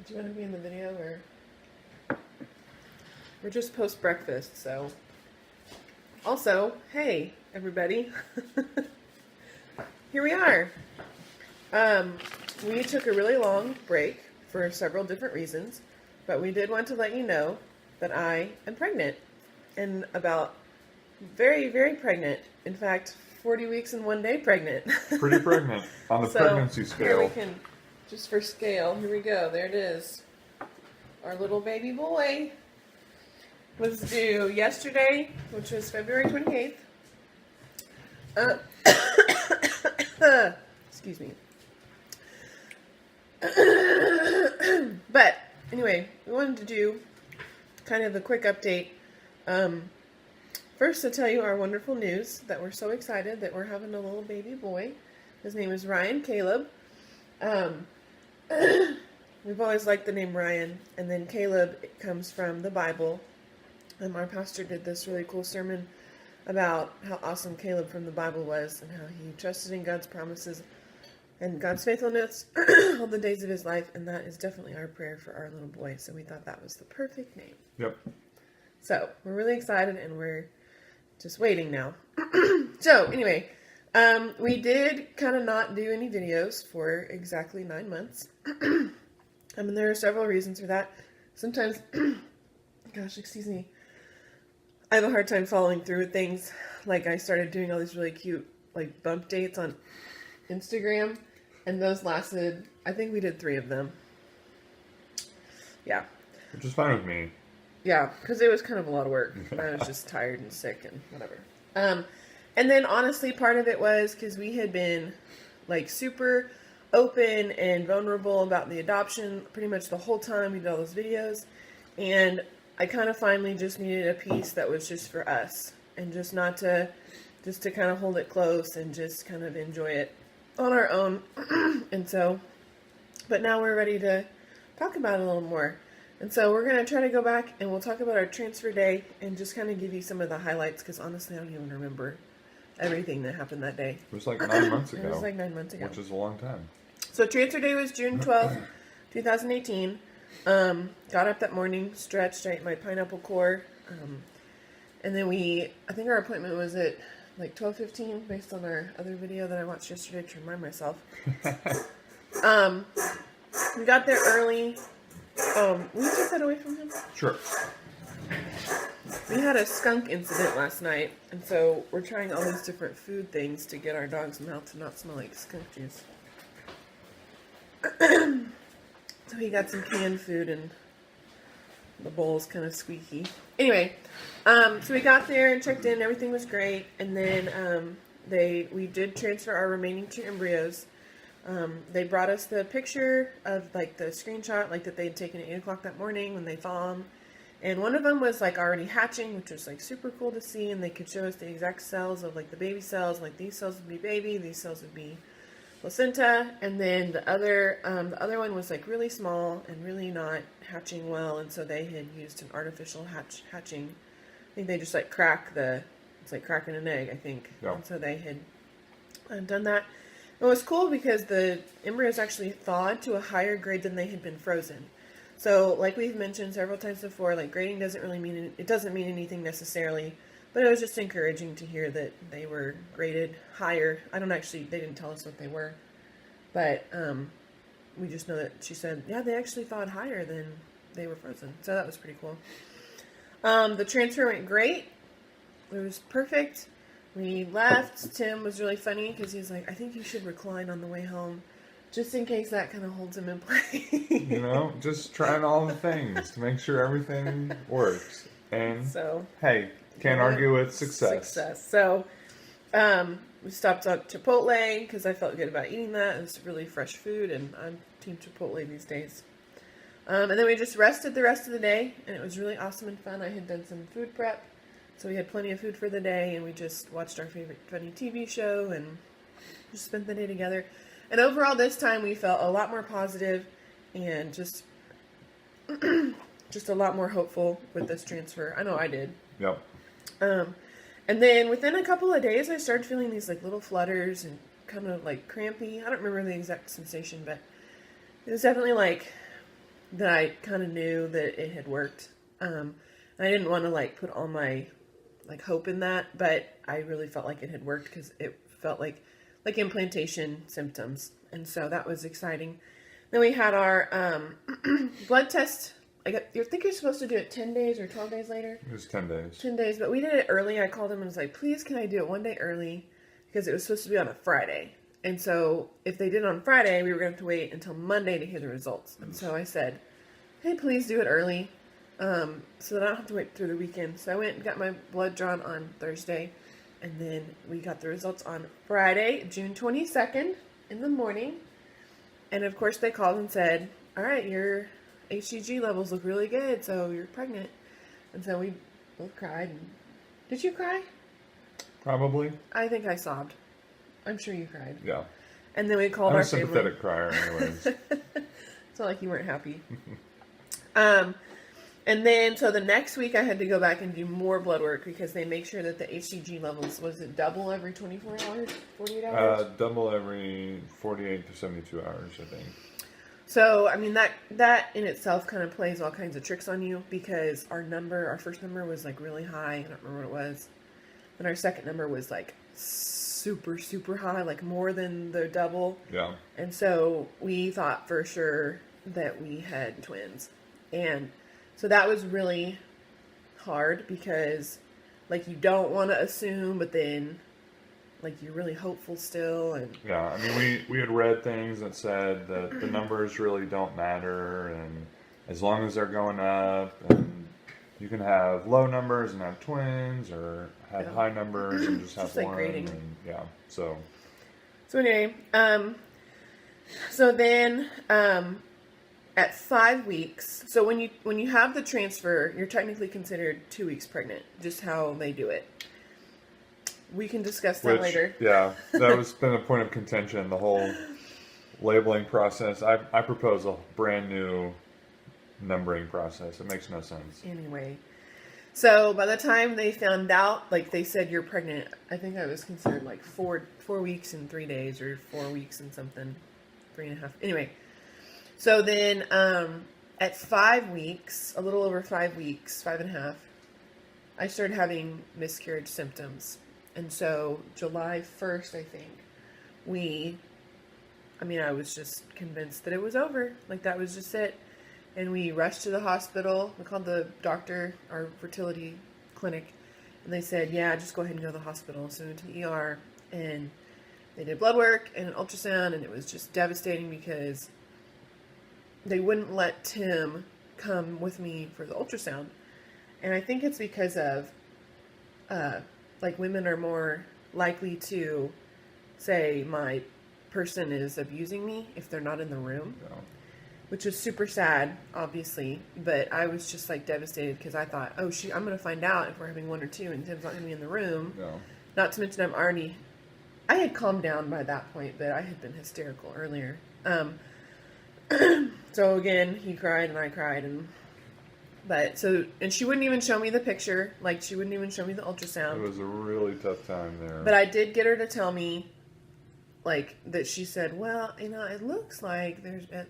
Did you want to be in the video or? We're just post breakfast, so. Also, hey, everybody. Here we are. We took a really long break for several different reasons, but we did want to let you know that I am pregnant. And about very, very pregnant. In fact, 40 weeks and 1 day pregnant. Pretty pregnant on the pregnancy scale. Here we can, just for scale, here we go. There it is. Our little baby boy was due yesterday, which was February 28th. Excuse me. But anyway, we wanted to do kind of a quick update. First, to tell you our wonderful news that we're so excited that we're having a little baby boy. His name is Ryan Caleb. We've always liked the name Ryan, and then Caleb comes from the Bible. Our pastor did this really cool sermon about how awesome Caleb from the Bible was and how he trusted in God's promises and God's faithfulness all the days of his life, and that is definitely our prayer for our little boy, so we thought that was the perfect name. Yep. So, we're really excited, and we're just waiting now. So, anyway, we did kind of not do any videos for exactly 9 months. I mean, there are several reasons for that. Sometimes, gosh, excuse me, I have a hard time following through with things. Like, I started doing all these really cute, like, bump dates on Instagram, and those lasted, I think we did 3 of them. Yeah. Which is fine with me. Yeah, because it was kind of a lot of work. I was just tired and sick and whatever. And then, honestly, part of it was because we had been, like, super open and vulnerable about the adoption pretty much the whole time we did all those videos. And I kind of finally just needed a piece that was just for us. And just not to, just to kind of hold it close and just kind of enjoy it on our own. And so, but now we're ready to talk about it a little more. And so we're going to try to go back and we'll talk about our transfer day and just kind of give you some of the highlights, because honestly I don't even remember everything that happened that day. It was like 9 months ago. It was like 9 months ago. Which is a long time. So transfer day was June 12th, 2018. Got up that morning, stretched, I ate my pineapple core. And then I think our appointment was at like 12:15 based on our other video that I watched yesterday to remind myself. We got there early. Will you take that away from him? Sure. We had a skunk incident last night, and so we're trying all these different food things to get our dog's mouth to not smell like skunk juice. So he got some canned food, and the bowl's kind of squeaky. Anyway, so we got there and checked in. Everything was great, and then we did transfer our remaining 2 embryos. They brought us the picture of, like, the screenshot, like, that they had taken at 8 o'clock that morning when they saw them. And one of them was, like, already hatching, which was, like, super cool to see. And they could show us the exact cells of, like, the baby cells. Like, these cells would be baby, these cells would be placenta. And then the other one was, like, really small and really not hatching well. And so they had used an artificial hatching. I think they just, like, it's like cracking an egg, I think. Yeah. And so they had done that. It was cool because the embryos actually thawed to a higher grade than they had been frozen. So, like we've mentioned several times before, like, grading doesn't mean anything necessarily, but it was just encouraging to hear that they were graded higher. They didn't tell us what they were, but we just know that she said, yeah, they actually thawed higher than they were frozen. So that was pretty cool. The transfer went great. It was perfect. We left. Tim was really funny because he's like, I think you should recline on the way home, just in case that kind of holds him in place. You know, just trying all the things to make sure everything works. And, so, hey, can't argue with success. So, we stopped at Chipotle because I felt good about eating that. It was really fresh food, and I'm team Chipotle these days. And then we just rested the rest of the day, and it was really awesome and fun. I had done some food prep. So we had plenty of food for the day, and we just watched our favorite funny TV show and just spent the day together. And overall, this time we felt a lot more positive and just a lot more hopeful with this transfer. I know I did. Yep. And then within a couple of days, I started feeling these, like, little flutters and kind of, like, crampy. I don't remember the exact sensation, but it was definitely, like, that I kind of knew that it had worked. I didn't want to like put all my like hope in that, but I really felt like it had worked because it felt like implantation symptoms, and so that was exciting. Then we had our blood test. You think you're supposed to do it 10 days or 12 days later? It was 10 days. 10 days, but we did it early. I called him and was like, please, can I do it one day early? Because it was supposed to be on a Friday. And so if they did it on Friday, we were going to have to wait until Monday to hear the results. And so I said, hey, please do it early so that I don't have to wait through the weekend. So I went and got my blood drawn on Thursday. And then we got the results on Friday, June 22nd in the morning. And of course they called and said, all right, your HCG levels look really good, so you're pregnant. And so we both cried. And did you cry? Probably. I think I sobbed. I'm sure you cried. Yeah. And then we called I'm our a sympathetic crier anyways. It's not like you weren't happy. And then, so the next week I had to go back and do more blood work because they make sure that the HCG levels, was it double every 24 hours, 48 hours? Double every 48 to 72 hours, I think. So, I mean, that in itself kind of plays all kinds of tricks on you because our first number was like really high. I don't remember what it was. Then our second number was like super, super high, like more than the double. Yeah. And so we thought for sure that we had twins. And so that was really hard because like you don't want to assume, but then like you're really hopeful still. And yeah, I mean, we had read things that said that the numbers really don't matter, and as long as they're going up, and you can have low numbers and have twins, or have high numbers and just have just like one. grading. And yeah, so anyway, so then at 5 weeks, so when you have the transfer, you're technically considered 2 weeks pregnant, just how they do it. We can discuss that later. Yeah, that was been a point of contention, the whole labeling process. I propose a brand new numbering process. It makes no sense. Anyway, so by the time they found out, like they said you're pregnant, I think I was considered like 4 weeks and 3 days, or 4 weeks and something, 3.5. Anyway, so then at 5 weeks, a little over 5 weeks, 5.5, I started having miscarriage symptoms. And so July 1st, I think, I was just convinced that it was over. Like that was just it. And we rushed to the hospital. We called the doctor, our fertility clinic, and they said, yeah, just go ahead and go to the hospital. So we went to the ER, and they did blood work and an ultrasound, and it was just devastating because they wouldn't let Tim come with me for the ultrasound. And I think it's because of, like women are more likely to say my person is abusing me if they're not in the room. Yeah. Which was super sad, obviously, but I was just like devastated because I thought, oh shoot, I'm going to find out if we're having 1 or 2 and Tim's not going to be in the room. No. Not to mention I had calmed down by that point, but I had been hysterical earlier. So again, he cried and I cried, and she wouldn't even show me the picture, like she wouldn't even show me the ultrasound. It was a really tough time there. But I did get her to tell me, like, that she said, well, it looks like there's, at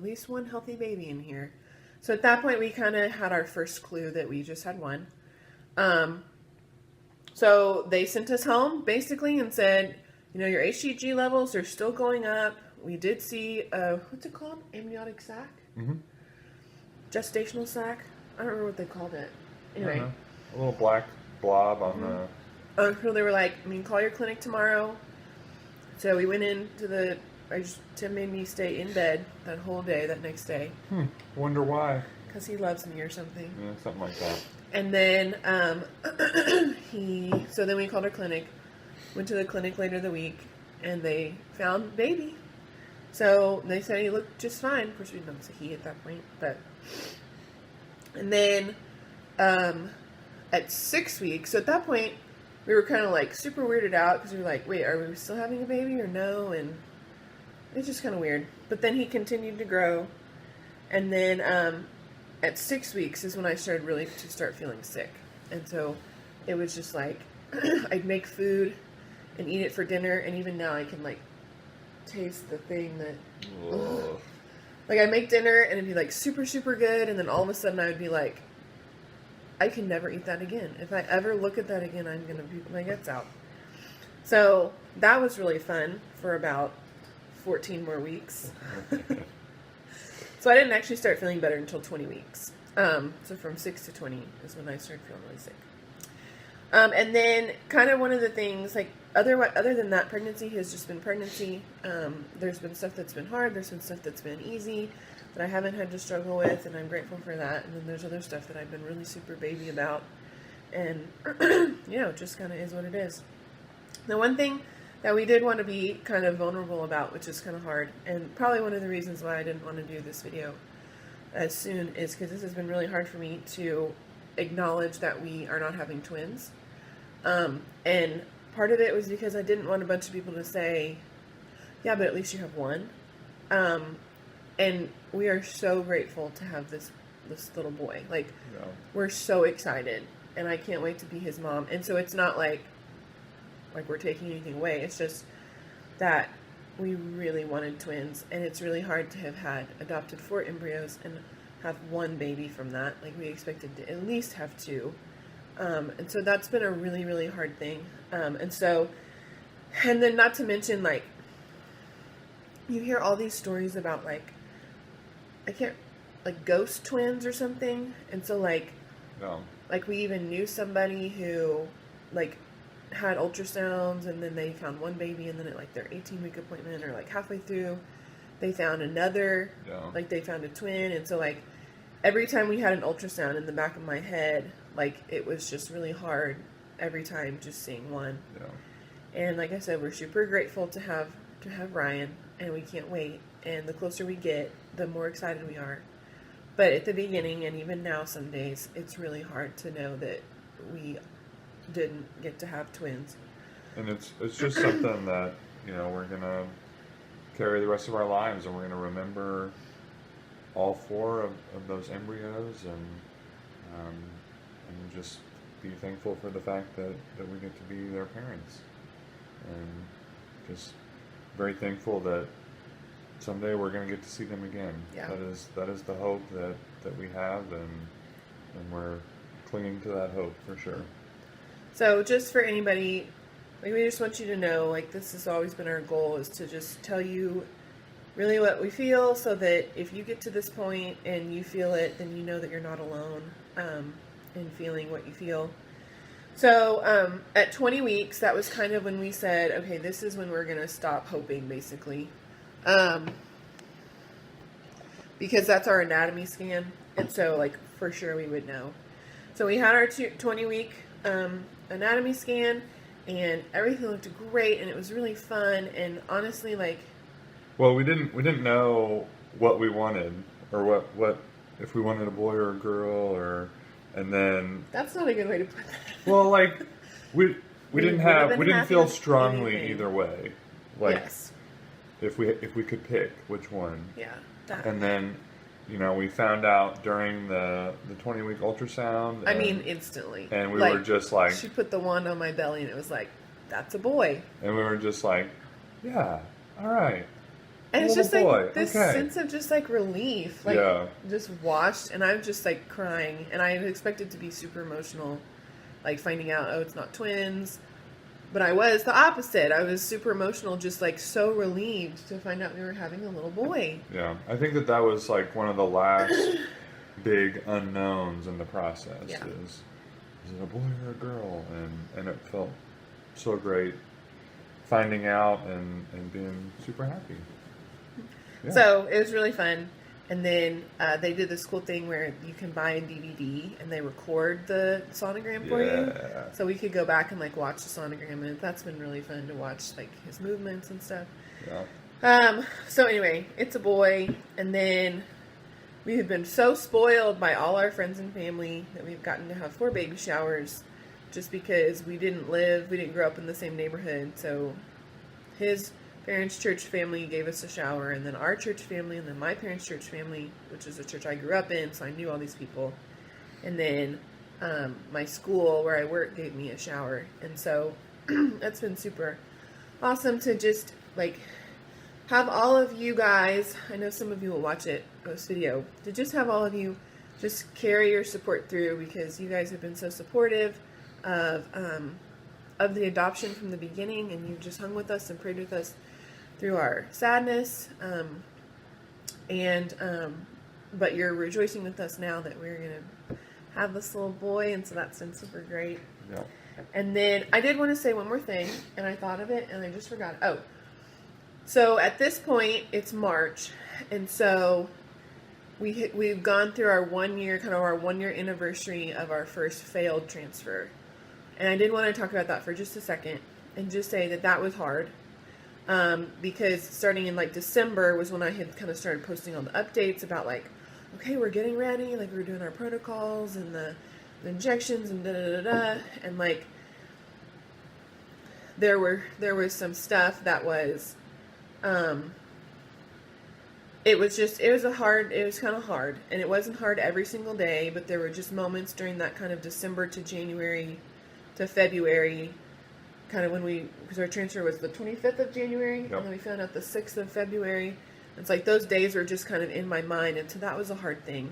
least one healthy baby in here. So at that point, we kind of had our first clue that we just had one. So they sent us home, basically, and said, your HCG levels are still going up. We did see, what's it called? Amniotic sac? Mm-hmm. Gestational sac? I don't remember what they called it. Anyway. A little black blob on the... So they were like, call your clinic tomorrow. So we went into Tim made me stay in bed that whole day, that next day. Wonder why. Because he loves me or something. Yeah, something like that. And then, so then we called our clinic, went to the clinic later the week, and they found baby. So they said he looked just fine. Of course, we didn't say he at that point, but. And then, at 6 weeks, so at that point, we were kind of like super weirded out because we were like, wait, are we still having a baby or no? And it's just kind of weird. But then he continued to grow. And then at 6 weeks is when I started really to start feeling sick. And so it was just like, I'd make food and eat it for dinner. And even now I can like taste the thing that, Like, I'd make dinner, and it'd be, like, super, super good, and then all of a sudden I would be like, I can never eat that again. If I ever look at that again, I'm going to puke my guts out. So, that was really fun for about 14 more weeks. So I didn't actually start feeling better until 20 weeks. So from 6 to 20 is when I started feeling really sick. And then kind of one of the things, like, other than that, pregnancy has just been pregnancy. There's been stuff that's been hard. There's been stuff that's been easy that I haven't had to struggle with, and I'm grateful for that. And then there's other stuff that I've been really super baby about. And, just kind of is what it is. The one thing that we did want to be kind of vulnerable about, which is kind of hard, and probably one of the reasons why I didn't want to do this video as soon, is because this has been really hard for me to acknowledge that we are not having twins. And part of it was because I didn't want a bunch of people to say, yeah, but at least you have one. And we are so grateful to have this little boy. Like, we're so excited, and I can't wait to be his mom. And so it's not like we're taking anything away. It's just that we really wanted twins, and it's really hard to have had adopted 4 embryos and have one baby from that. Like, we expected to at least have 2. And so that's been a really, really hard thing. And then not to mention, like, you hear all these stories about, like, ghost twins or something. And so, like, we even knew somebody who, like, had ultrasounds, and then they found one baby, and then at, like, their 18-week appointment, or, like, halfway through, they found another. Like, they found a twin. And so, like, every time we had an ultrasound, in the back of my head, like, it was just really hard every time just seeing one. And like I said, we're super grateful to have Ryan, and we can't wait. And the closer we get, the more excited we are. But at the beginning, and even now some days, it's really hard to know that we didn't get to have twins. And it's just something that, we're going to carry the rest of our lives, and we're going to remember all 4 of those embryos, and just be thankful for the fact that we get to be their parents, and just very thankful that someday we're going to get to see them again. That is the hope that we have, and we're clinging to that hope for sure. So just for anybody, like, we just want you to know, like, this has always been our goal, is to just tell you really what we feel, so that if you get to this point and you feel it, then you know that you're not alone in feeling what you feel. So at 20 weeks, that was kind of when we said, okay, this is when we're going to stop hoping, basically. Because that's our anatomy scan, and so, like, for sure we would know. So we had our 20-week anatomy scan, and everything looked great, and it was really fun, and honestly, like... Well, we didn't know what we wanted, or what if we wanted a boy or a girl, and then... That's not a good way to put that. Well, like, we didn't feel strongly either way. Like, yes. If we could pick which one. Yeah. That. And then, we found out during the 20-week ultrasound. I mean, instantly. And we were just like... She put the wand on my belly, and it was like, that's a boy. And we were just like, yeah, all right. And it's just boy. like this sense of just, like, relief, like, just washed, and I'm just, like, crying, and I expected to be super emotional, like, finding out, oh, it's not twins, but I was the opposite. I was super emotional, just, like, so relieved to find out we were having a little boy. Yeah, I think that was, like, one of the last big unknowns in the process. Yeah. Is it a boy or a girl? And it felt so great finding out and being super happy. Yeah. So it was really fun. And then they did this cool thing where you can buy a DVD and they record the sonogram for you. So we could go back and, like, watch the sonogram, and that's been really fun to watch, like, his movements and stuff. Yeah. So anyway, it's a boy, and then we have been so spoiled by all our friends and family that we've gotten to have 4 baby showers, just because we didn't grow up in the same neighborhood. So his parents' church family gave us a shower, and then our church family, and then my parents' church family, which is a church I grew up in, so I knew all these people. And then my school where I work gave me a shower. And so that's been super awesome to just, like, have all of you guys, I know some of you will watch this video, to just have all of you just carry your support through, because you guys have been so supportive of the adoption from the beginning, and you've just hung with us and prayed with us through our sadness, but you're rejoicing with us now that we're going to have this little boy, and so that's been super great. Yeah. And then I did want to say one more thing, and I thought of it, and I just forgot. Oh, so at this point, it's March, and so we've gone through our 1 year, kind of our 1 year anniversary of our first failed transfer. And I did want to talk about that for just a second, and just say that that was hard. Because starting in like December was when I had kind of started posting all the updates about like, okay, we're getting ready, like we're doing our protocols and the injections and and like there was some stuff that was it was kind of hard, and it wasn't hard every single day, but there were just moments during that kind of December to January to February, kind of because our transfer was the 25th of January, yep. And then we found out the 6th of February. It's like those days were just kind of in my mind, and so that was a hard thing.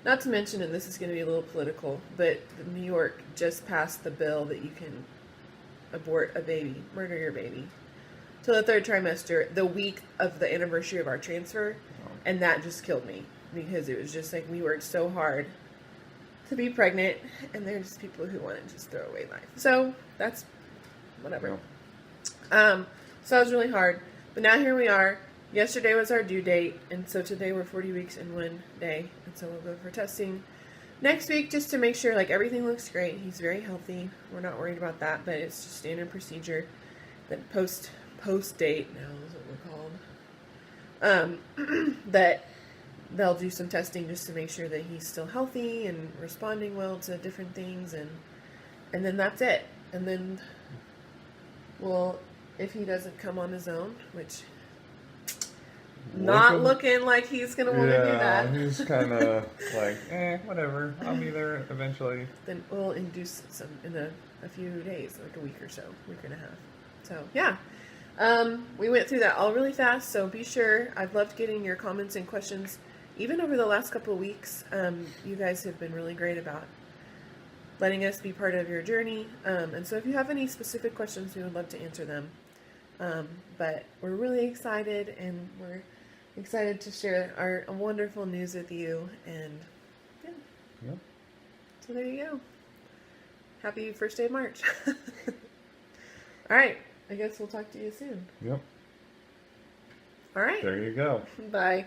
Not to mention, and this is going to be a little political, but New York just passed the bill that you can abort a baby, murder your baby, till the 3rd trimester, the week of the anniversary of our transfer, and that just killed me, because it was just like we worked so hard to be pregnant, and they're just people who want to just throw away life. So that's whatever. Yeah. So it was really hard, but now here we are. Yesterday was our due date, and so today we're 40 weeks and 1 day, and so we'll go for testing next week just to make sure like everything looks great. He's very healthy. We're not worried about that, but it's just standard procedure. Then post date now is what we're called. That they'll do some testing just to make sure that he's still healthy and responding well to different things, and then that's it. And then, well, if he doesn't come on his own, which not looking like he's gonna want to do that. Yeah, he's kind of like, whatever. I'll be there eventually. Then we'll induce some in a few days, like a week or so, week and a half. So yeah. We went through that all really fast, so be sure. I've loved getting your comments and questions, even over the last couple of weeks. You guys have been really great about letting us be part of your journey. And so if you have any specific questions, we would love to answer them. But we're really excited, and we're excited to share our wonderful news with you. And yeah. Yep. So there you go. Happy first day of March. All right. I guess we'll talk to you soon. Yep. All right. There you go. Bye.